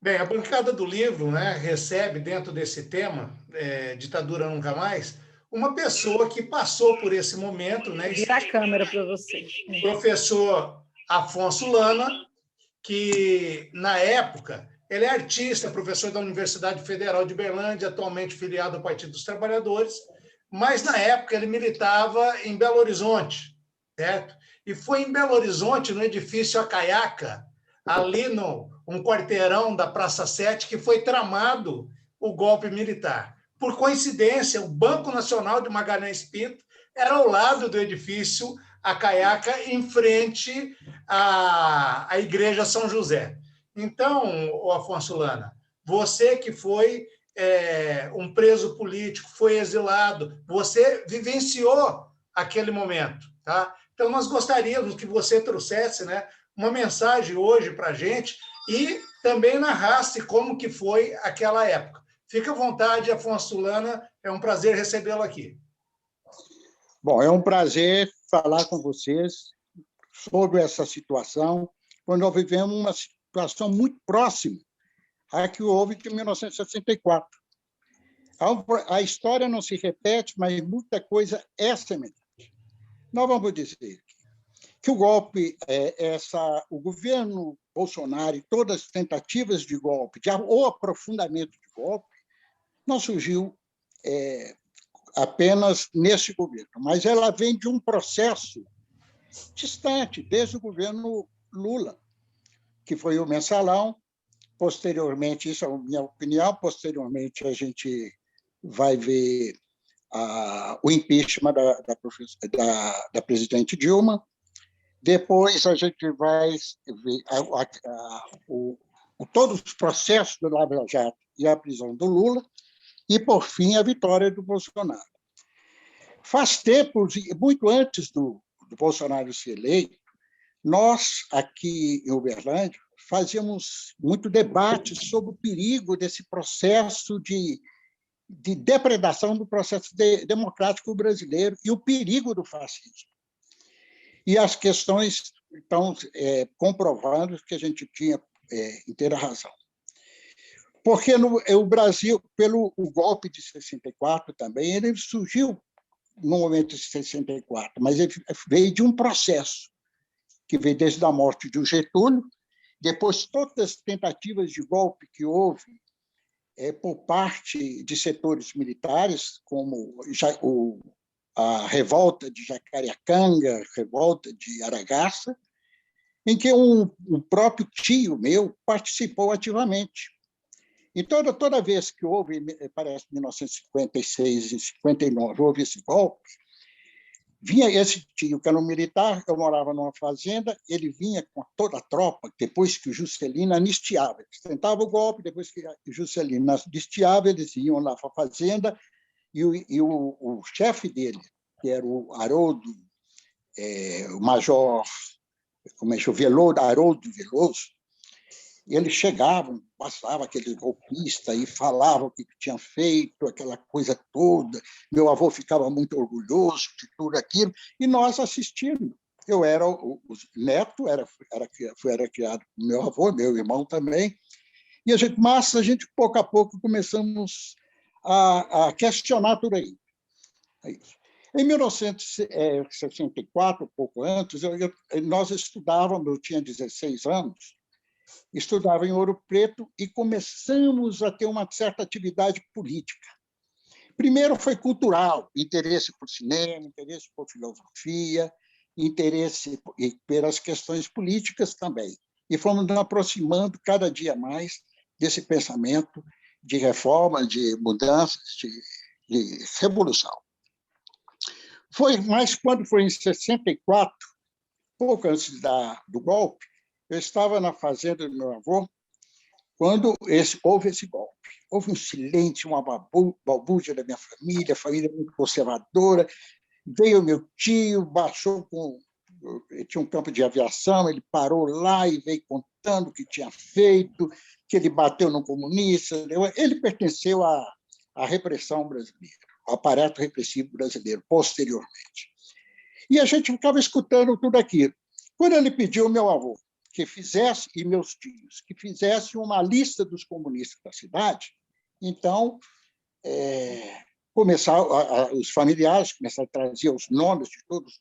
Bem, a bancada do livro, né, recebe dentro desse tema, Ditadura Nunca Mais, uma pessoa que passou por esse momento, né? Virar a câmera para vocês. Professor Afonso Lana, que na época ele é artista, professor da Universidade Federal de Berlândia, atualmente filiado ao Partido dos Trabalhadores, mas na época ele militava em Belo Horizonte, certo? E foi em Belo Horizonte, no edifício Acaiaca, ali no um quarteirão da Praça 7, que foi tramado o golpe militar. Por coincidência, o Banco Nacional de Magalhães Pinto era ao lado do edifício Acaiaca, em frente à Igreja São José. Então, Afonso Lana, você que foi um preso político, foi exilado, você vivenciou aquele momento, tá? Então, nós gostaríamos que você trouxesse, né, uma mensagem hoje para a gente e também narrasse como que foi aquela época. Fique à vontade, Afonso Lana, é um prazer recebê-lo aqui. Bom, é um prazer falar com vocês sobre essa situação, quando nós vivemos uma situação muito próxima à que houve em 1964. A história não se repete, mas muita coisa é semelhante. Nós vamos dizer que o golpe, o governo Bolsonaro e todas as tentativas de golpe, ou aprofundamento de golpe, não surgiu apenas nesse governo, mas ela vem de um processo distante, desde o governo Lula, que foi o mensalão. Posteriormente, isso é a minha opinião, posteriormente a gente vai ver o impeachment da presidente Dilma. Depois a gente vai ver todos os processos do Lava Jato e a prisão do Lula, e, por fim, a vitória do Bolsonaro. Faz tempo, muito antes do Bolsonaro ser eleito, nós, aqui em Uberlândia, fazíamos muito debate sobre o perigo desse processo de depredação do processo democrático brasileiro e o perigo do fascismo. E as questões estão comprovando que a gente tinha inteira razão. Porque o Brasil, pelo golpe de 64 também, ele surgiu no momento de 64, mas ele veio de um processo que veio desde a morte de Getúlio, depois todas as tentativas de golpe que houve por parte de setores militares, como a revolta de Jacareacanga, revolta de Aragaça, em que um próprio tio meu participou ativamente. E toda vez que houve, parece, 1956 e 59, houve esse golpe, vinha esse tio, que era um militar, eu morava numa fazenda, ele vinha com toda a tropa, depois que o Juscelino anistiava. Eles tentavam o golpe, depois que o Juscelino anistiava, eles iam lá para a fazenda, e o chefe dele, que era o Haroldo, o major, Haroldo Veloso, eles chegavam, passavam aquele golpista e falavam o que tinham feito, aquela coisa toda. Meu avô ficava muito orgulhoso de tudo aquilo, e nós assistimos. Eu era o neto, era criado com meu avô, meu irmão também, e a gente, pouco a pouco, começamos a questionar tudo aí. Em 1964, pouco antes, nós estudávamos, eu tinha 16 anos, estudava em Ouro Preto e começamos a ter uma certa atividade política. Primeiro foi cultural, interesse por cinema, interesse por filosofia, interesse pelas questões políticas também. E fomos nos aproximando cada dia mais desse pensamento de reforma, de mudanças, de revolução. Mas quando foi em 64, pouco antes do golpe, eu estava na fazenda do meu avô quando houve esse golpe. Houve um silêncio, uma balbúrdia da minha família, família muito conservadora. Veio meu tio, tinha um campo de aviação, ele parou lá e veio contando o que tinha feito, que ele bateu no comunista. Ele pertenceu à repressão brasileira, ao aparato repressivo brasileiro, posteriormente. E a gente ficava escutando tudo aquilo. Quando ele pediu, meu avô, que fizesse, e meus tios, que fizessem uma lista dos comunistas da cidade. Então, os familiares começaram a trazer os nomes de todos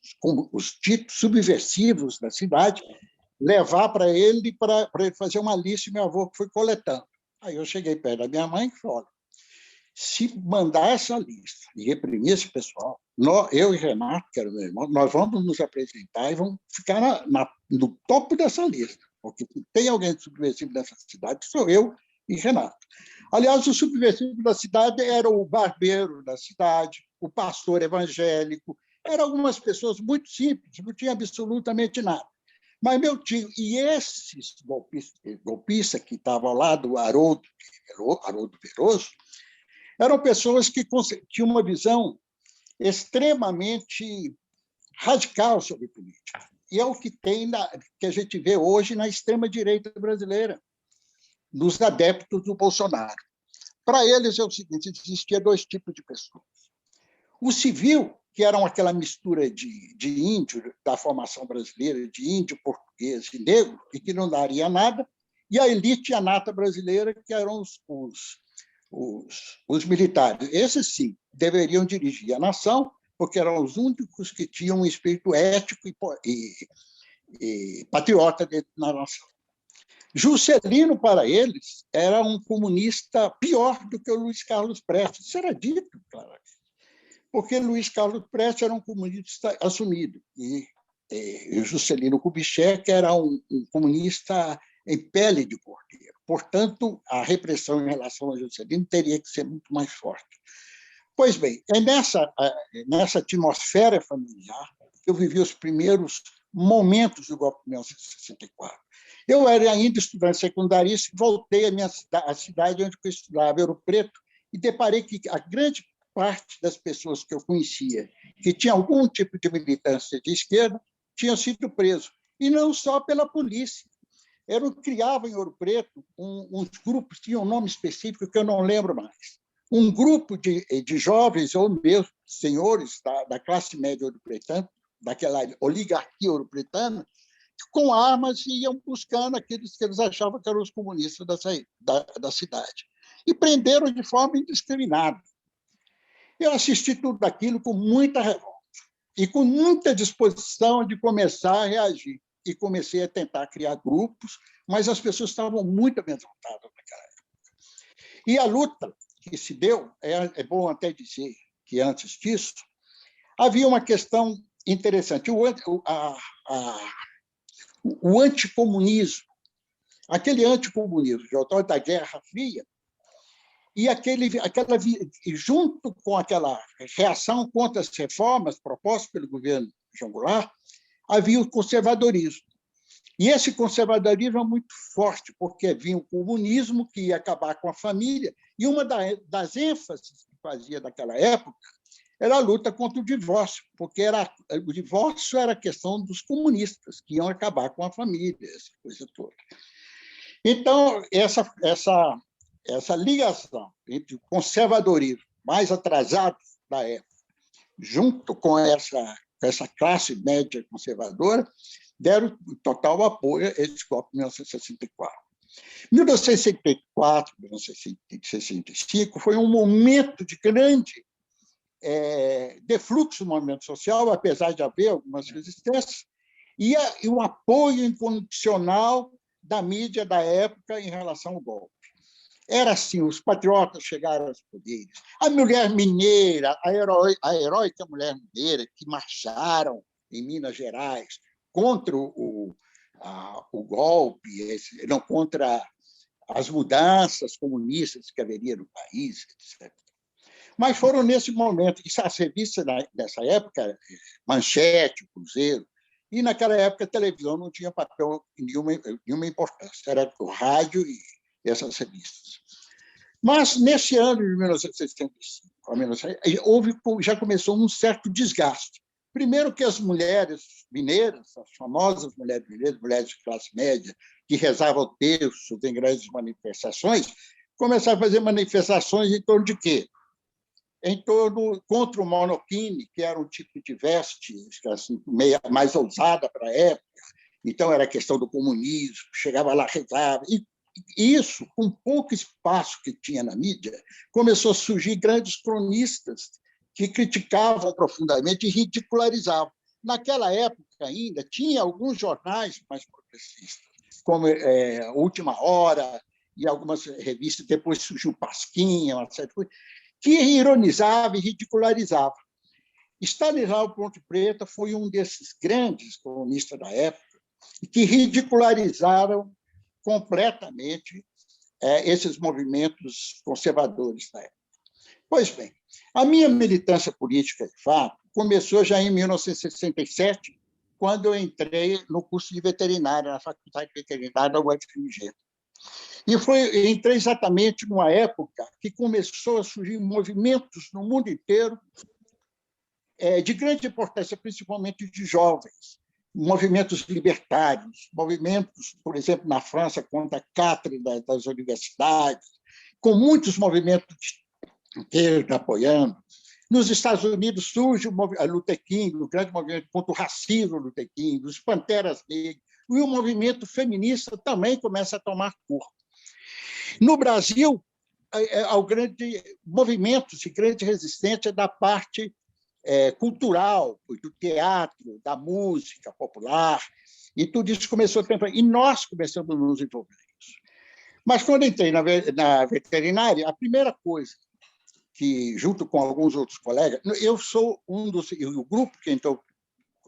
os títulos subversivos da cidade, levar para ele fazer uma lista, e meu avô foi coletando. Aí eu cheguei perto da minha mãe e falei, olha, se mandar essa lista e reprimir esse pessoal, eu e Renato, que era meu irmão, nós vamos nos apresentar e vamos ficar no topo dessa lista, porque tem alguém de subversivo nessa cidade, sou eu e Renato. Aliás, o subversivo da cidade era o barbeiro da cidade, o pastor evangélico, eram algumas pessoas muito simples, não tinha absolutamente nada. Mas meu tio e esses golpistas que estavam lá do Haroldo Veloso eram pessoas que tinham uma visão extremamente radical sobre política. E é o que que a gente vê hoje na extrema-direita brasileira, nos adeptos do Bolsonaro. Para eles é o seguinte, existia dois tipos de pessoas. O civil, que eram aquela mistura de índio da formação brasileira, de índio, português e negro, e que não daria nada, e a elite e a nata brasileira, que eram os militares. Esses, sim, deveriam dirigir a nação, porque eram os únicos que tinham um espírito ético e patriota dentro da nação. Juscelino, para eles, era um comunista pior do que o Luiz Carlos Prestes. Isso era dito, claramente. Porque Luiz Carlos Prestes era um comunista assumido, e Juscelino Kubitschek era um comunista em pele de cordeiro. Portanto, a repressão em relação a Juscelino teria que ser muito mais forte. Pois bem, é nessa atmosfera familiar que eu vivi os primeiros momentos do golpe de 1964. Eu era ainda estudante secundarista e voltei à cidade onde eu estudava, Ouro Preto, e deparei que a grande parte das pessoas que eu conhecia, que tinha algum tipo de militância de esquerda, tinham sido presos. E não só pela polícia. Criavam em Ouro Preto uns grupos, tinham um nome específico que eu não lembro mais. Um grupo de jovens, ou mesmo senhores da classe média ouro-pretana, daquela oligarquia ouro-pretana, com armas iam buscando aqueles que eles achavam que eram os comunistas da cidade. E prenderam de forma indiscriminada. Eu assisti tudo aquilo com muita revolta e com muita disposição de começar a reagir. E comecei a tentar criar grupos, mas as pessoas estavam muito amedrontadas naquela época. E a luta que se deu, é bom até dizer que antes disso, havia uma questão interessante. O anticomunismo, aquele anticomunismo de autor da Guerra Fria, e junto com aquela reação contra as reformas propostas pelo governo João Goulart, havia o conservadorismo. E esse conservadorismo é muito forte, porque havia um comunismo que ia acabar com a família, e uma das ênfases que fazia naquela época era a luta contra o divórcio, porque o divórcio era a questão dos comunistas, que iam acabar com a família, essa coisa toda. Então, essa ligação entre o conservadorismo mais atrasado da época, junto com essa classe média conservadora, deram total apoio a esse golpe de 1964. 1964, 1965 foi um momento de grande defluxo do movimento social, apesar de haver algumas resistências, e um apoio incondicional da mídia da época em relação ao golpe. Era assim, os patriotas chegaram aos poderes. A mulher mineira, a heróica mulher mineira, que marcharam em Minas Gerais contra o golpe, não contra as mudanças comunistas que haveria no país, etc. Mas foram nesse momento, e as revistas dessa época, Manchete, Cruzeiro, e naquela época a televisão não tinha papel nenhuma importância, era o rádio e essas revistas. Mas, nesse ano de 1965, já começou um certo desgaste. Primeiro que as mulheres mineiras, as famosas mulheres mineiras, mulheres de classe média, que rezavam terços em grandes manifestações, começaram a fazer manifestações em torno de quê? Contra o monokini, que era um tipo de veste assim, mais ousada para a época, Então, era a questão do comunismo, chegava lá, rezava. E isso, com pouco espaço que tinha na mídia, começou a surgir grandes cronistas que criticavam profundamente e ridicularizavam. Naquela época ainda, tinha alguns jornais mais progressistas, como Última Hora e algumas revistas, depois surgiu Pasquinha, uma série de coisas, que ironizava e ridicularizava. Stanislau Ponte Preta foi um desses grandes cronistas da época que ridicularizaram completamente esses movimentos conservadores da época. Pois bem, a minha militância política, de fato, começou já em 1967, quando eu entrei no curso de veterinária, na Faculdade de Veterinária da UFMG. E entrei exatamente numa época que começou a surgir movimentos no mundo inteiro de grande importância, principalmente de jovens, movimentos libertários, movimentos, por exemplo, na França, contra a cátedra das universidades, com muitos movimentos apoiando. Nos Estados Unidos surge a Luther King, o grande movimento contra o racismo Luther King, os Panteras Negras, e o movimento feminista também começa a tomar corpo. No Brasil, há grande movimento e grande resistência da parte cultural, do teatro, da música popular, e tudo isso começou a tempo. E nós começamos a nos envolver nisso. Mas, quando entrei na veterinária, a primeira coisa que, junto com alguns outros colegas, eu sou um dos... O grupo que entrou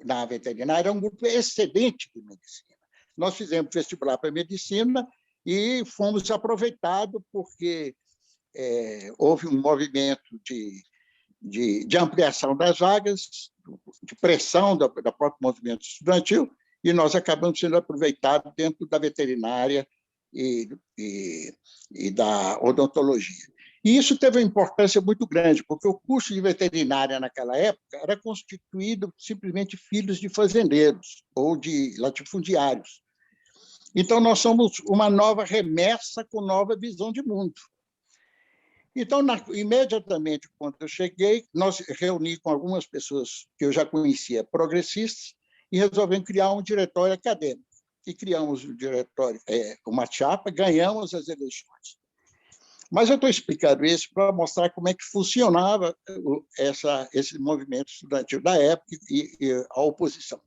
na veterinária é um grupo excedente de medicina. Nós fizemos vestibular para medicina e fomos aproveitados porque houve um movimento de ampliação das vagas, de pressão do próprio movimento estudantil, e nós acabamos sendo aproveitados dentro da veterinária e da odontologia. E isso teve uma importância muito grande, porque o curso de veterinária naquela época era constituído simplesmente filhos de fazendeiros ou de latifundiários. Então, nós somos uma nova remessa com nova visão de mundo. Então, imediatamente, quando eu cheguei, nós reuni com algumas pessoas que eu já conhecia, progressistas, e resolvemos criar um diretório acadêmico. E criamos um diretório, uma chapa, ganhamos as eleições. Mas eu estou explicando isso para mostrar como é que funcionava esse movimento estudantil da época e a oposição.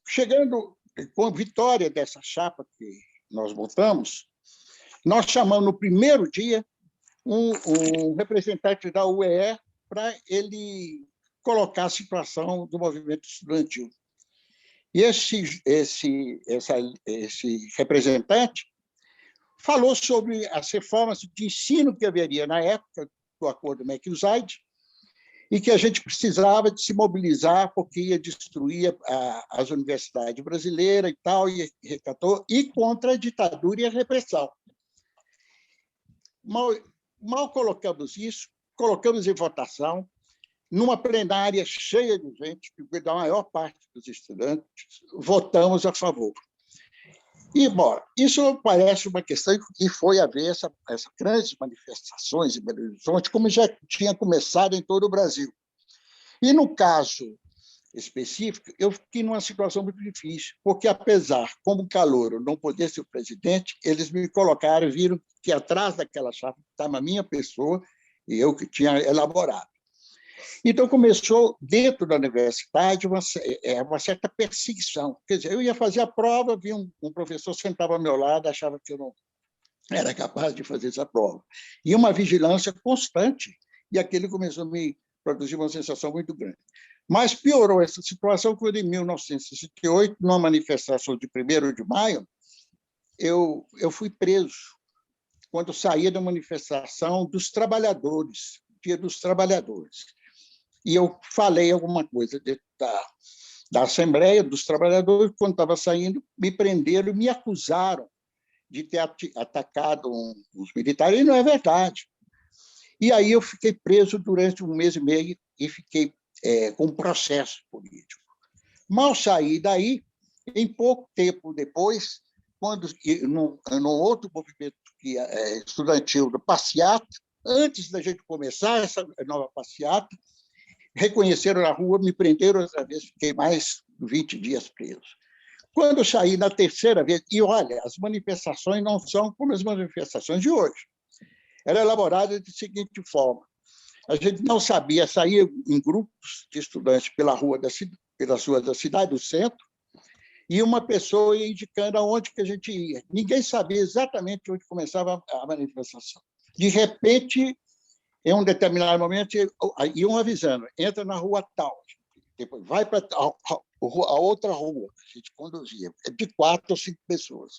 Chegando com a vitória dessa chapa que nós montamos, nós chamamos no primeiro dia um representante da UEE para ele colocar a situação do movimento estudantil. E esse representante falou sobre as reformas de ensino que haveria na época do Acordo McBride e que a gente precisava de se mobilizar porque ia destruir as universidades brasileiras e tal, e contra a ditadura e a repressão. Mal colocamos isso, colocamos em votação, numa plenária cheia de gente, da maior parte dos estudantes, votamos a favor. E, bom, isso parece uma questão que foi haver essas grandes manifestações em Belo Horizonte, como já tinha começado em todo o Brasil. E, no caso específico, eu fiquei numa situação muito difícil, porque, apesar, como calouro, não poder ser o presidente, eles me colocaram, viram que atrás daquela chapa estava a minha pessoa e eu que tinha elaborado. Então, começou, dentro da universidade, uma certa perseguição. Quer dizer, eu ia fazer a prova, vi um professor sentava ao meu lado, achava que eu não era capaz de fazer essa prova. E uma vigilância constante, e aquilo começou a me produzir uma sensação muito grande. Mas piorou essa situação quando, em 1968, numa manifestação de 1º de maio, eu fui preso, quando saía da manifestação dos trabalhadores, Dia dos Trabalhadores. E eu falei alguma coisa dentro da Assembleia dos Trabalhadores, quando estava saindo, me prenderam e me acusaram de ter atacado os militares, e não é verdade. E aí eu fiquei preso durante 1 mês e meio e fiquei com um processo político. Mal saí daí, em pouco tempo depois, quando num outro movimento estudantil, do passeata, antes da gente começar essa nova passeata, reconheceram na rua, me prenderam outra vez, fiquei mais 20 dias preso. Quando eu saí na terceira vez, e olha, as manifestações não são como as manifestações de hoje. Era elaborada da seguinte forma: a gente não sabia, saía em grupos de estudantes pelas ruas da cidade, do centro, e uma pessoa ia indicando aonde que a gente ia. Ninguém sabia exatamente onde começava a manifestação. De repente, em um determinado momento, iam avisando: entra na rua tal, depois vai para a outra rua. A gente conduzia, de 4 ou 5 pessoas.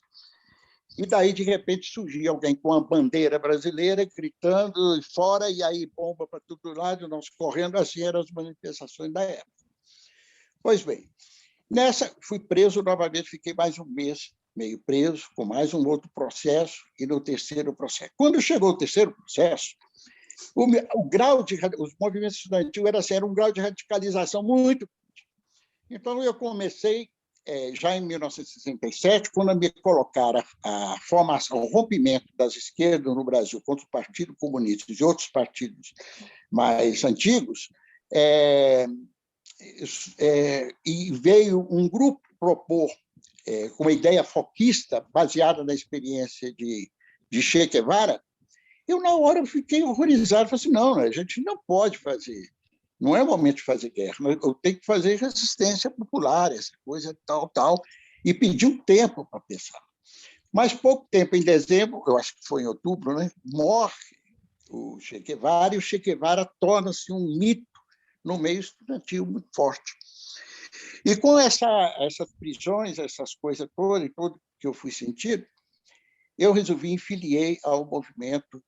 E daí, de repente, surgia alguém com a bandeira brasileira, gritando fora, e aí bomba para todo lado, nós correndo. Assim eram as manifestações da época. Pois bem, nessa fui preso novamente, fiquei mais um mês meio preso, com mais um outro processo, e no terceiro processo. Quando chegou o terceiro processo, os movimentos estudantis era um grau de radicalização muito. Então, eu comecei, já em 1967, quando me colocaram a formação, o rompimento das esquerdas no Brasil contra o Partido Comunista e outros partidos mais antigos, e veio um grupo propor com uma ideia foquista, baseada na experiência de Che Guevara. Eu, na hora, fiquei horrorizado. Falei assim: não, a gente não pode fazer. Não é o momento de fazer guerra. Eu tenho que fazer resistência popular, essa coisa tal. E pedi um tempo para pensar. Mas pouco tempo, em dezembro, eu acho que foi em outubro, né, morre o Che Guevara, e o Che Guevara torna-se um mito no meio estudantil muito forte. E com essas prisões, essas coisas todas, tudo que eu fui sentindo, eu resolvi filiei ao movimento,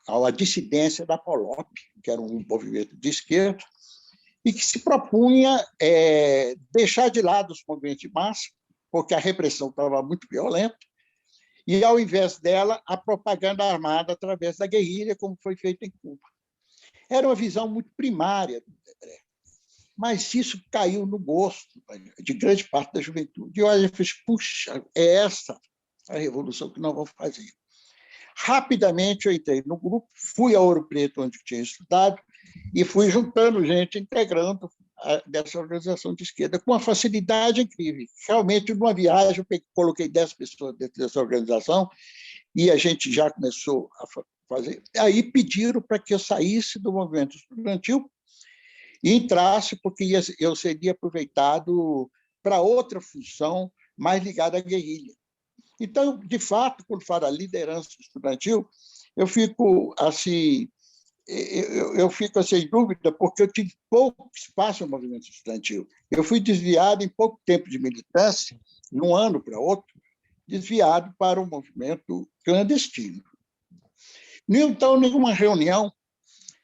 à dissidência da POLOP, que era um movimento de esquerda, e que se propunha deixar de lado os movimentos de massa, porque a repressão estava muito violenta, e, ao invés dela, a propaganda armada através da guerrilha, como foi feito em Cuba. Era uma visão muito primária do Debré, mas isso caiu no gosto de grande parte da juventude. E olha, eu fiz: puxa, é essa a revolução que nós vamos fazer. Rapidamente eu entrei no grupo, fui a Ouro Preto, onde tinha estudado, e fui juntando gente, integrando dessa organização de esquerda, com uma facilidade incrível. Realmente, numa viagem, eu coloquei 10 pessoas dentro dessa organização, e a gente já começou a fazer. Aí pediram para que eu saísse do movimento estudantil e entrasse, porque eu seria aproveitado para outra função mais ligada à guerrilha. Então, de fato, quando fala liderança estudantil, eu fico assim, sem dúvida, porque eu tive pouco espaço no movimento estudantil. Eu fui desviado em pouco tempo de militância, de um ano para outro, desviado para o movimento clandestino. Então, nenhuma reunião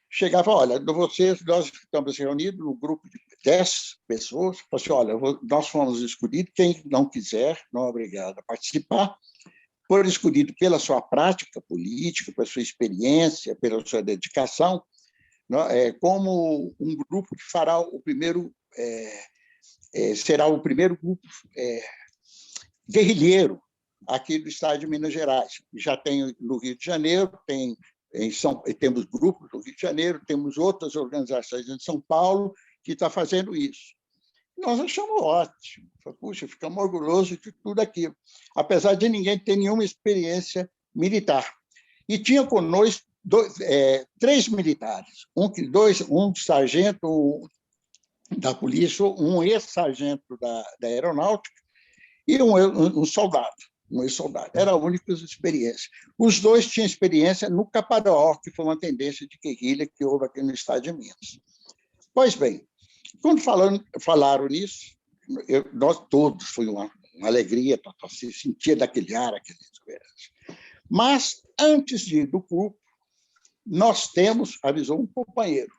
chegava: olha, nós estamos reunidos no grupo de 10 pessoas, assim: olha, nós fomos escolhidos, quem não quiser, não é obrigado a participar, for escolhido pela sua prática política, pela sua experiência, pela sua dedicação, como um grupo que fará o primeiro, será o primeiro grupo guerrilheiro aqui do estado de Minas Gerais. Já tem no Rio de Janeiro, temos grupos no Rio de Janeiro, temos outras organizações em São Paulo que estão fazendo isso. Nós achamos ótimo. Puxa, ficamos orgulhosos de tudo aquilo, apesar de ninguém ter nenhuma experiência militar. E tinha conosco 3 militares, um sargento da polícia, um ex-sargento da aeronáutica e um soldado. Um ex-soldado. Era a única experiência. Os 2 tinham experiência no Caparaó, que foi uma tendência de guerrilha que houve aqui no estado de Minas. Pois bem, quando falaram nisso, nós todos, foi uma alegria, se sentia daquele ar, aquela esperança. Mas, antes de ir do grupo, avisou um companheiro,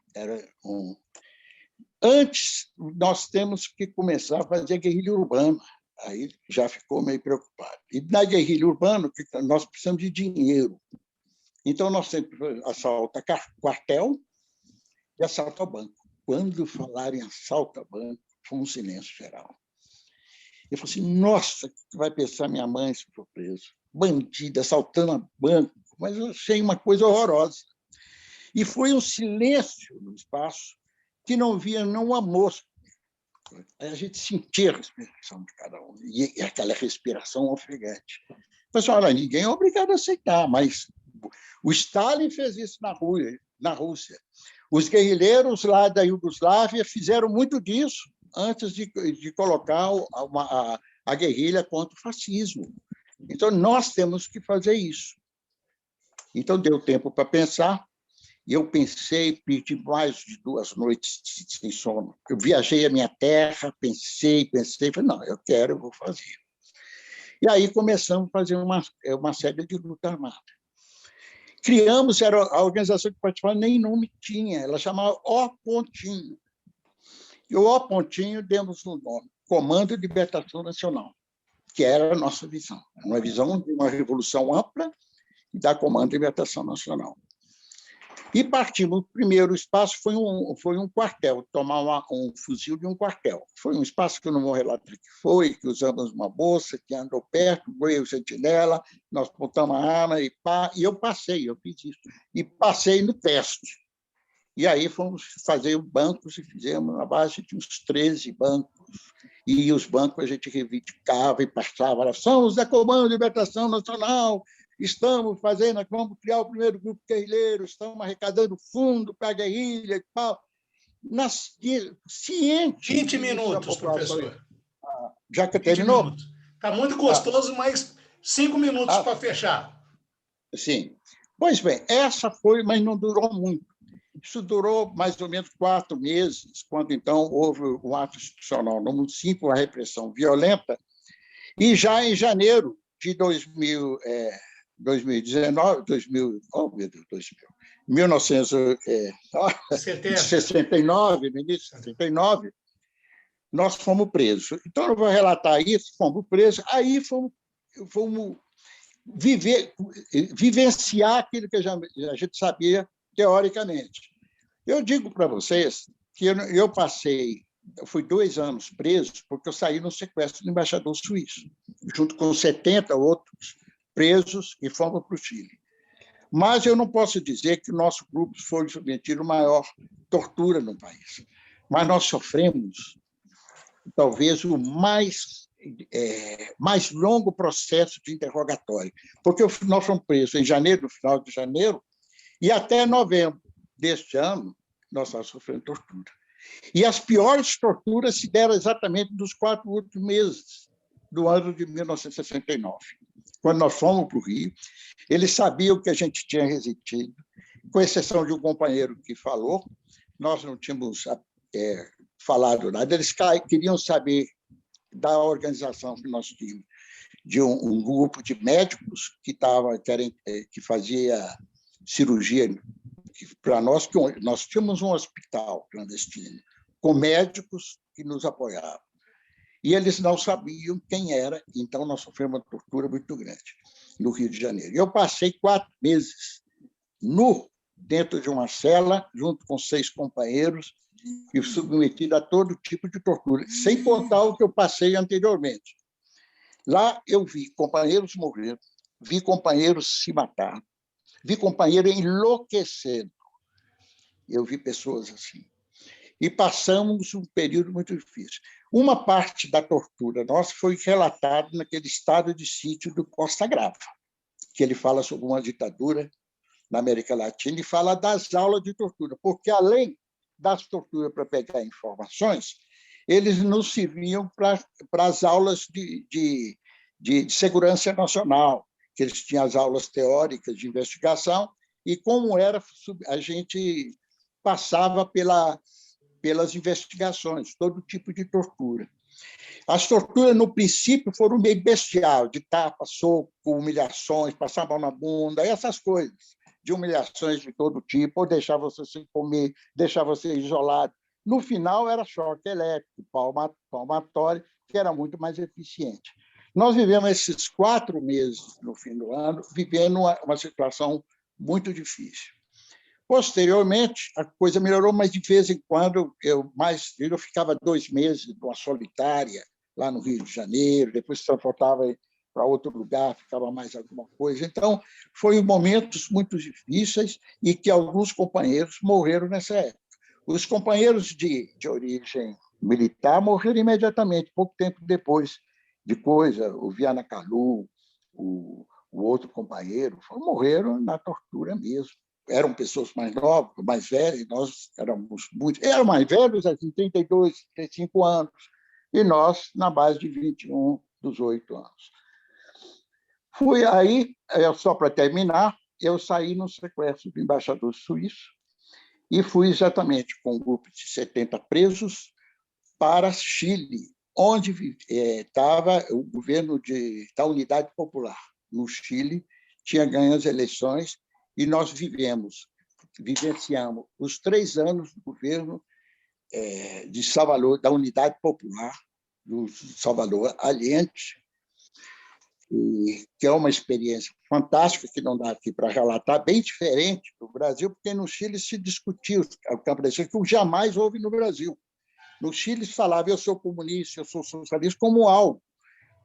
antes nós temos que começar a fazer guerrilha urbana. Aí já ficou meio preocupado. E na guerrilha urbana, nós precisamos de dinheiro. Então, nós sempre assalta quartel e assalta banco. Quando falaram em assalto a banco, foi um silêncio geral. Eu falei assim: nossa, o que vai pensar minha mãe se for preso? Bandida, assaltando a banco. Mas eu achei uma coisa horrorosa. E foi um silêncio no espaço que não via nenhuma mosca. A gente sentia a respiração de cada um, e aquela respiração ofegante. O pessoal, olha, ninguém é obrigado a aceitar, mas o Stalin fez isso na Rússia. Os guerrilheiros lá da Iugoslávia fizeram muito disso antes de colocar a guerrilha contra o fascismo. Então, nós temos que fazer isso. Então, deu tempo para pensar. Eu pensei, perdi mais de 2 noites sem sono. Eu viajei a minha terra, pensei, falei, não, eu vou fazer. E aí começamos a fazer uma série de luta armada. Criamos, a organização que participava nem nome tinha, ela chamava O Pontinho. E o O Pontinho demos um nome, Comando de Libertação Nacional, que era a nossa visão. Uma visão de uma revolução ampla e da Comando de Libertação Nacional. E partimos. O primeiro espaço foi um quartel, tomar um fuzil de um quartel. Foi um espaço que eu não vou relatar que usamos uma bolsa que andou perto, veio o sentinela, nós botamos a arma e eu fiz isso. E passei no teste. E aí fomos fazer bancos e fizemos na base de uns 13 bancos. E os bancos a gente reivindicava e passava. Somos da Comando de Libertação Nacional, vamos criar o primeiro grupo guerrilheiro, estamos arrecadando fundo para a guerrilha e tal. Ciente. 20 minutos, professor. Já que terminou? Está muito gostoso, mas 5 minutos para fechar. Sim. Pois bem, essa foi, mas não durou muito. Isso durou mais ou menos 4 meses, quando, então, houve o ato institucional número 5, a repressão violenta, e já em janeiro de 1969, no início de 69, nós fomos presos. Então, eu vou relatar isso, fomos presos, aí fomos vivenciar aquilo que a gente sabia teoricamente. Eu digo para vocês que eu fui 2 anos preso porque eu saí no sequestro do embaixador suíço, junto com 70 outros presos e fomos para o Chile. Mas eu não posso dizer que o nosso grupo foi submetido à maior tortura no país. Mas nós sofremos, talvez, o mais longo processo de interrogatório, porque nós fomos presos em janeiro, no final de janeiro, e até novembro deste ano, nós estávamos sofrendo tortura. E as piores torturas se deram exatamente nos 4 últimos meses do ano de 1969. Quando nós fomos para o Rio, eles sabiam que a gente tinha resistido, com exceção de um companheiro que falou, nós não tínhamos falado nada, eles queriam saber da organização que nós tínhamos, de um grupo de médicos que fazia cirurgia para nós, que nós tínhamos um hospital clandestino, com médicos que nos apoiavam. E eles não sabiam quem era, então nós sofremos uma tortura muito grande no Rio de Janeiro. Eu passei 4 meses dentro de uma cela, junto com 6 companheiros, e submetido a todo tipo de tortura, sem contar o que eu passei anteriormente. Lá eu vi companheiros morrer, vi companheiros se matar, vi companheiro enlouquecendo. Eu vi pessoas assim. E passamos um período muito difícil. Uma parte da tortura nossa foi relatada naquele estado de sítio do Costa Grava, que ele fala sobre uma ditadura na América Latina e fala das aulas de tortura, porque, além das torturas para pegar informações, eles nos serviam para as aulas de segurança nacional, que eles tinham as aulas teóricas de investigação, e como era, a gente passava pelas investigações, todo tipo de tortura. As torturas, no princípio, foram meio bestial, de tapa, soco, humilhações, passar a mão na bunda, essas coisas, de humilhações de todo tipo, ou deixar você sem comer, deixar você isolado. No final, era choque elétrico, palmatório, que era muito mais eficiente. Nós vivemos esses 4 meses, no fim do ano, vivendo uma situação muito difícil. Posteriormente, a coisa melhorou, mas de vez em quando eu ficava 2 meses numa solitária, lá no Rio de Janeiro, depois transportava para outro lugar, ficava mais alguma coisa. Então, foram momentos muito difíceis e que alguns companheiros morreram nessa época. Os companheiros de origem militar morreram imediatamente, pouco tempo depois de coisa. O Viana Calu, o outro companheiro, morreram na tortura mesmo. Eram pessoas mais novas, mais velhas, nós éramos muito... Eram mais velhos, assim, 32, 35 anos, e nós na base de 21, 18 anos. Fui aí, só para terminar, eu saí no sequestro do embaixador suíço e fui exatamente com um grupo de 70 presos para Chile, onde estava o governo da Unidade Popular. No Chile, tinha ganho as eleições e nós vivenciamos os 3 anos do governo de Salvador, da Unidade Popular, do Salvador Allende, que é uma experiência fantástica, que não dá aqui para relatar, bem diferente do Brasil, porque no Chile se discutia o campo da esquerda, que jamais houve no Brasil. No Chile se falava, eu sou comunista, eu sou socialista, como algo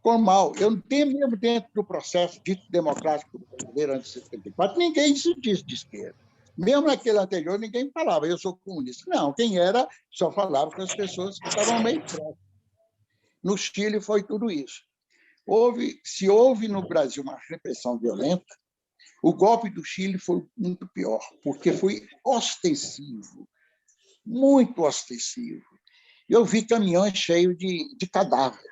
normal. Eu tenho mesmo dentro do processo dito democrático brasileiro antes de 74, ninguém se diz de esquerda. Mesmo naquele anterior, ninguém falava, eu sou comunista. Não, quem era só falava com as pessoas que estavam meio próximas. No Chile foi tudo isso. Se houve no Brasil uma repressão violenta, o golpe do Chile foi muito pior, porque foi ostensivo, muito ostensivo. Eu vi caminhões cheios de cadáveres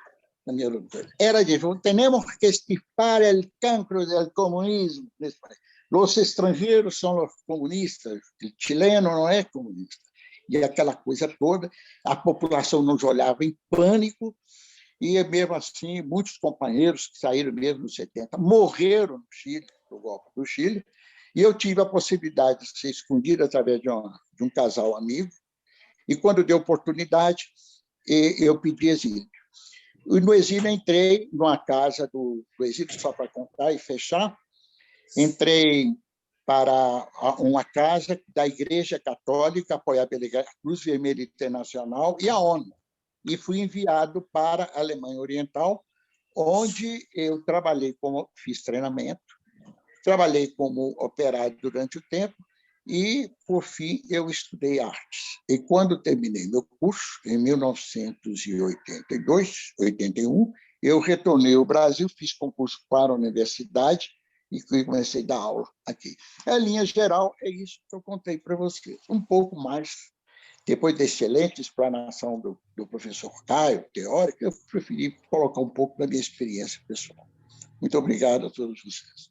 na minha luta. Era de temos que extirpar o cancro do comunismo nesse país. Os estrangeiros são os comunistas, o chileno não é comunista. E aquela coisa toda, a população nos olhava em pânico, e mesmo assim, muitos companheiros que saíram mesmo nos 70 morreram no Chile, no golpe do Chile, e eu tive a possibilidade de ser escondido através de um casal amigo, e quando deu oportunidade, eu pedi exílio. E no exílio entrei numa casa do exílio, só para contar e fechar, entrei para uma casa da Igreja Católica, apoiada pela Cruz Vermelha Internacional e a ONU, e fui enviado para a Alemanha Oriental, onde eu fiz treinamento, trabalhei como operário durante o tempo e, por fim, eu estudei artes. E quando terminei meu curso, em 1982, 81, eu retornei ao Brasil, fiz concurso para a universidade e comecei a dar aula aqui. A linha geral é isso que eu contei para vocês. Um pouco mais. Depois da excelente explanação do professor Caio, teórica, eu preferi colocar um pouco da minha experiência pessoal. Muito obrigado a todos vocês.